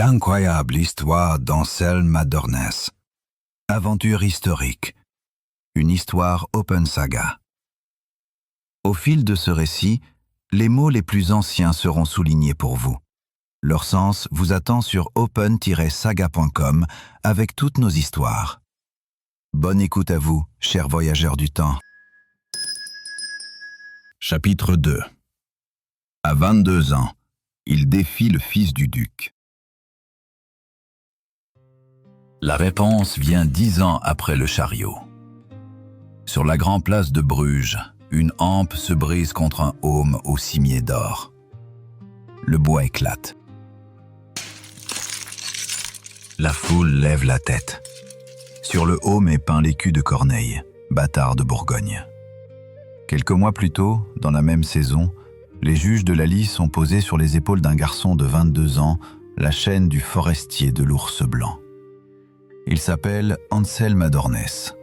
L'incroyable histoire d'Anselme Adornes. Aventure historique. Une histoire open saga. Au fil de ce récit, les mots les plus anciens seront soulignés pour vous. Leur sens vous attend sur open-saga.com avec toutes nos histoires. Bonne écoute à vous, chers voyageurs du temps. Chapitre 2. À 22 ans, il défie le fils du duc. La réponse vient 10 ans après le chariot. Sur la grande place de Bruges, une hampe se brise contre un aume au cimier d'or. Le bois éclate. La foule lève la tête. Sur le aume est peint l'écu de Corneille, bâtard de Bourgogne. Quelques mois plus tôt, dans la même saison, les juges de la lice ont posé sur les épaules d'un garçon de 22 ans la chaîne du forestier de l'ours blanc. Il s'appelle Anselme Adornes.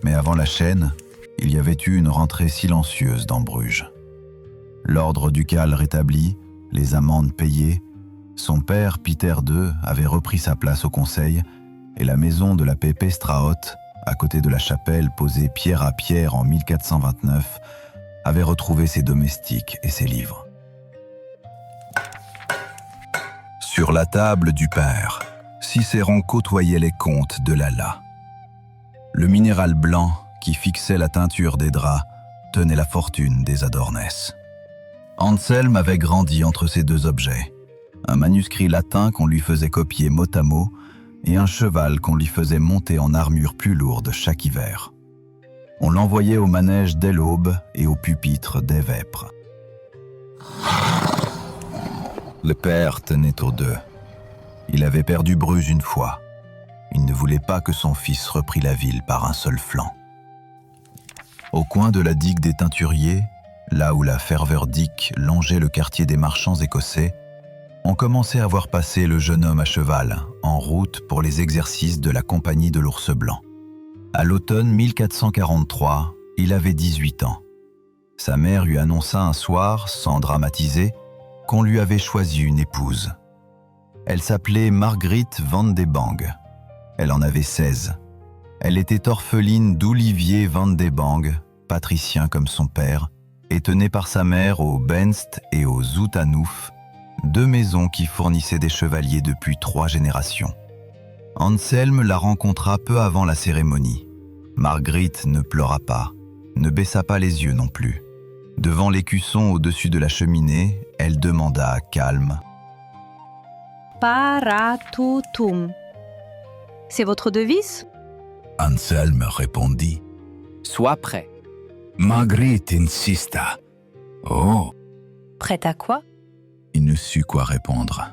Mais avant la chaîne, il y avait eu une rentrée silencieuse dans Bruges. L'ordre ducal rétabli, les amendes payées, son père, Peter II, avait repris sa place au conseil et la maison de la Pépé Strahout, à côté de la chapelle posée pierre à pierre en 1429, avait retrouvé ses domestiques et ses livres. Sur la table du père, Cicéron côtoyait les comptes de Lala. Le minéral blanc qui fixait la teinture des draps tenait la fortune des Adornes. Anselme avait grandi entre ces deux objets, un manuscrit latin qu'on lui faisait copier mot à mot et un cheval qu'on lui faisait monter en armure plus lourde chaque hiver. On l'envoyait au manège dès l'aube et au pupitre dès vêpres. Le père tenait aux deux. Il avait perdu Bruges une fois. Il ne voulait pas que son fils reprît la ville par un seul flanc. Au coin de la digue des Teinturiers, là où la Ferveur-Dick longeait le quartier des marchands écossais, on commençait à voir passer le jeune homme à cheval, en route pour les exercices de la Compagnie de l'Ours Blanc. À l'automne 1443, il avait 18 ans. Sa mère lui annonça un soir, sans dramatiser, qu'on lui avait choisi une épouse. Elle s'appelait Marguerite van de Bang. Elle en avait 16. Elle était orpheline d'Olivier van de Bang, patricien comme son père, et tenait par sa mère au Benst et au Zoutanouf, deux maisons qui fournissaient des chevaliers depuis 3 générations. Anselme la rencontra peu avant la cérémonie. Marguerite ne pleura pas, ne baissa pas les yeux non plus. Devant l'écusson au-dessus de la cheminée, elle demanda calme: Paratutum. C'est votre devise? Anselme répondit: Sois prêt. Marguerite insista. Oh! Prête à quoi? Il ne sut quoi répondre.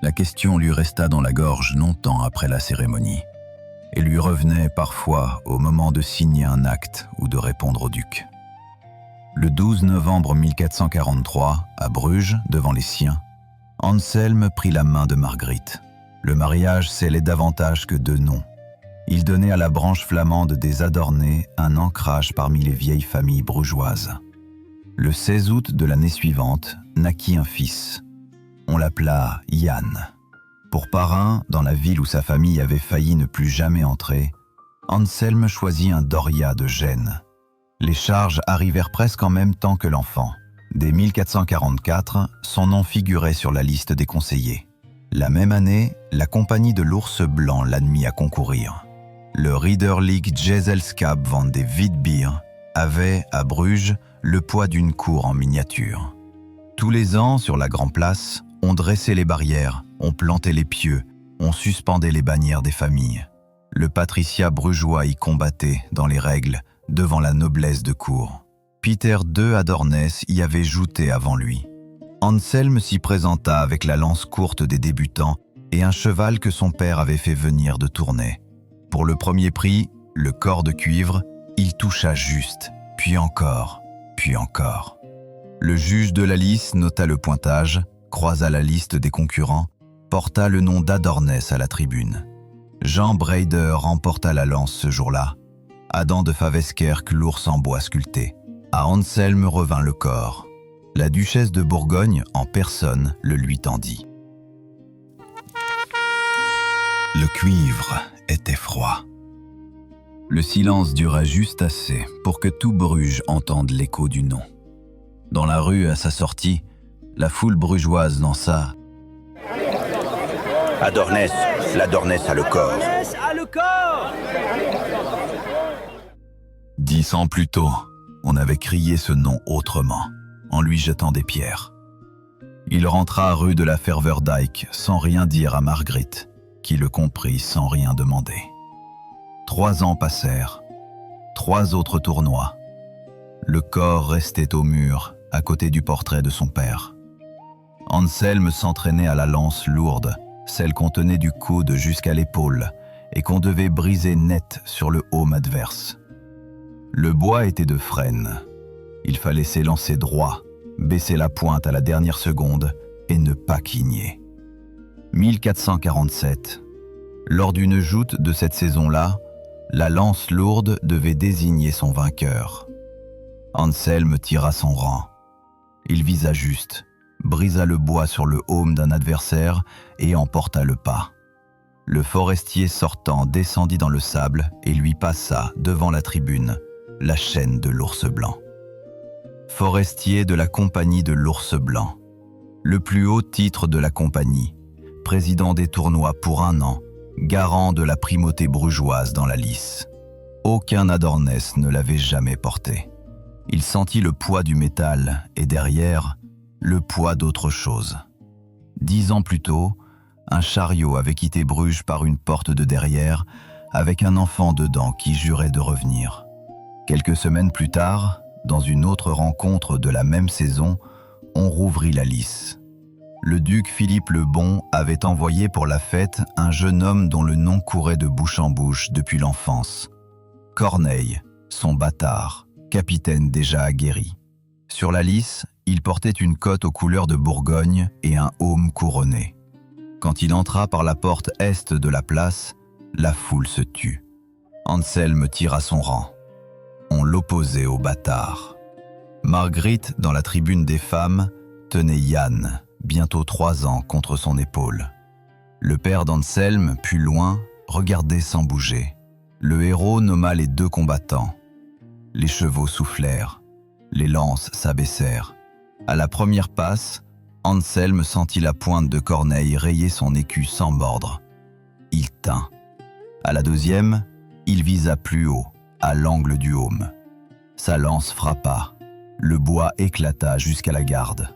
La question lui resta dans la gorge longtemps après la cérémonie et lui revenait parfois au moment de signer un acte ou de répondre au duc. Le 12 novembre 1443, à Bruges, devant les siens, Anselme prit la main de Marguerite. Le mariage scellait davantage que 2 noms. Il donnait à la branche flamande des Adornés un ancrage parmi les vieilles familles brugeoises. Le 16 août de l'année suivante, naquit un fils. On l'appela Yann. Pour parrain, dans la ville où sa famille avait failli ne plus jamais entrer, Anselme choisit un Doria de Gênes. Les charges arrivèrent presque en même temps que l'enfant. Dès 1444, son nom figurait sur la liste des conseillers. La même année, la Compagnie de l'Ours Blanc l'admit à concourir. Le Ridderlijk Gezelschap van de Witbier avait, à Bruges, le poids d'une cour en miniature. Tous les ans, sur la Grande Place, on dressait les barrières, on plantait les pieux, on suspendait les bannières des familles. Le patriciat brugeois y combattait, dans les règles, devant la noblesse de cour. Peter II Adornes y avait jouté avant lui. Anselme s'y présenta avec la lance courte des débutants et un cheval que son père avait fait venir de Tournai. Pour le premier prix, le corps de cuivre, il toucha juste, puis encore, puis encore. Le juge de la lice nota le pointage, croisa la liste des concurrents, porta le nom d'Adornes à la tribune. Jean Braider remporta la lance ce jour-là. Adam de Faveskerque l'ours en bois sculpté. À Anselme revint le corps. La duchesse de Bourgogne, en personne, le lui tendit. Le cuivre était froid. Le silence dura juste assez pour que tout Bruges entende l'écho du nom. Dans la rue, à sa sortie, la foule brugeoise lança « Adornès, l'Adornès a le corps !» 10 ans plus tôt, on avait crié ce nom autrement, en lui jetant des pierres. Il rentra rue de la Ferverdijk sans rien dire à Marguerite, qui le comprit sans rien demander. 3 ans passèrent, 3 autres tournois. Le corps restait au mur, à côté du portrait de son père. Anselme s'entraînait à la lance lourde, celle qu'on tenait du coude jusqu'à l'épaule et qu'on devait briser net sur le haume adverse. Le bois était de frêne. Il fallait s'élancer droit, baisser la pointe à la dernière seconde et ne pas quigner. 1447. Lors d'une joute de cette saison-là, la lance lourde devait désigner son vainqueur. Anselme tira son rang. Il visa juste, brisa le bois sur le aume d'un adversaire et emporta le pas. Le forestier sortant descendit dans le sable et lui passa, devant la tribune, la chaîne de l'ours blanc. Forestier de la compagnie de l'ours blanc. Le plus haut titre de la compagnie, président des tournois pour 1 an, garant de la primauté brugeoise dans la lice. Aucun Adornès ne l'avait jamais porté. Il sentit le poids du métal et derrière, le poids d'autre chose. 10 ans plus tôt, un chariot avait quitté Bruges par une porte de derrière, avec un enfant dedans qui jurait de revenir. Quelques semaines plus tard, dans une autre rencontre de la même saison, on rouvrit la lice. Le duc Philippe le Bon avait envoyé pour la fête un jeune homme dont le nom courait de bouche en bouche depuis l'enfance. Corneille, son bâtard, capitaine déjà aguerri. Sur la lice, il portait une cotte aux couleurs de Bourgogne et un aume couronné. Quand il entra par la porte est de la place, la foule se tut. Anselme tira son rang. On l'opposait au bâtard. Marguerite, dans la tribune des femmes, tenait Yann, bientôt 3 ans, contre son épaule. Le père d'Anselme, plus loin, regardait sans bouger. Le héros nomma les 2 combattants. Les chevaux soufflèrent, les lances s'abaissèrent. À la première passe, Anselme sentit la pointe de Corneille rayer son écu sans mordre. Il tint. À la deuxième, il visa plus haut, à l'angle du aume. Sa lance frappa. Le bois éclata jusqu'à la garde.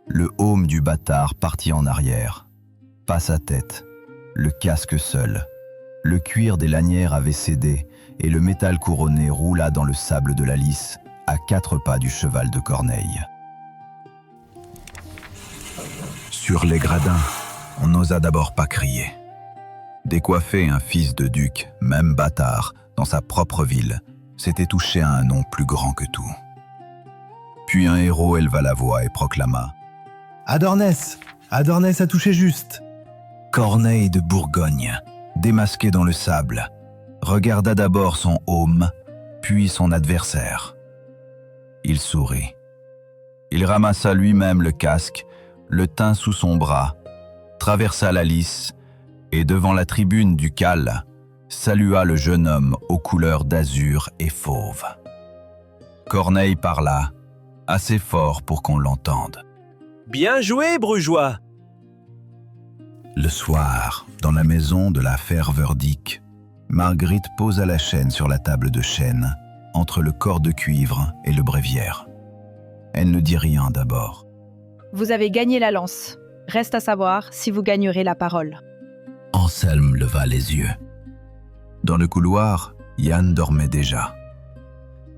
Le aume du bâtard partit en arrière. Pas sa tête, le casque seul. Le cuir des lanières avait cédé et le métal couronné roula dans le sable de la lice, à 4 pas du cheval de Corneille. Sur les gradins, on n'osa d'abord pas crier. Décoiffer un fils de duc, même bâtard, dans sa propre ville, c'était toucher à un nom plus grand que tout. Puis un héros éleva la voix et proclama « Adornès! Adornès a touché juste !» Corneille de Bourgogne, démasqué dans le sable, regarda d'abord son aume, puis son adversaire. Il sourit. Il ramassa lui-même le casque, le tint sous son bras, traversa la lice et devant la tribune ducale, salua le jeune homme aux couleurs d'azur et fauve. Corneille parla, assez fort pour qu'on l'entende. « Bien joué, Brugeois !» Le soir, dans la maison de la Ferverdijk, Marguerite posa la chaîne sur la table de chêne, entre le corps de cuivre et le bréviaire. Elle ne dit rien d'abord. Vous avez gagné la lance. Reste à savoir si vous gagnerez la parole. Anselme leva les yeux. Dans le couloir, Yann dormait déjà.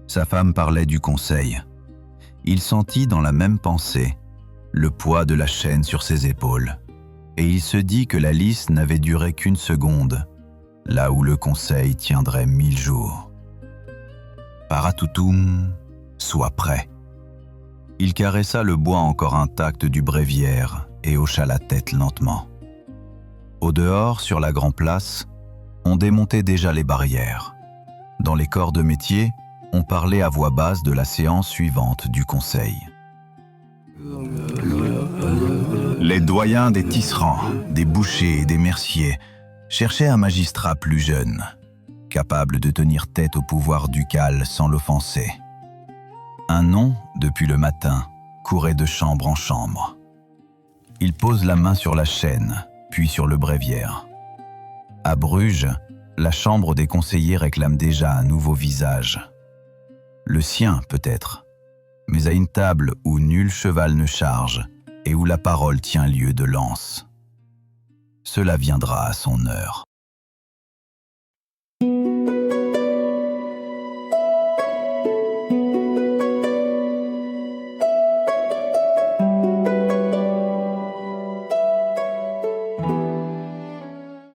Sa femme parlait du conseil. Il sentit dans la même pensée le poids de la chaîne sur ses épaules, et il se dit que la lice n'avait duré qu'1 seconde, là où le conseil tiendrait 1000 jours. Paratoutoum, sois prêt. Il caressa le bois encore intact du bréviaire et hocha la tête lentement. Au dehors, sur la grande place, on démontait déjà les barrières. Dans les corps de métier, on parlait à voix basse de la séance suivante du conseil. Les doyens des tisserands, des bouchers et des merciers cherchait un magistrat plus jeune, capable de tenir tête au pouvoir ducal sans l'offenser. Un nom, depuis le matin, courait de chambre en chambre. Il pose la main sur la chaîne, puis sur le bréviaire. À Bruges, la chambre des conseillers réclame déjà un nouveau visage. Le sien, peut-être, mais à une table où nul cheval ne charge et où la parole tient lieu de lance. Cela viendra à son heure.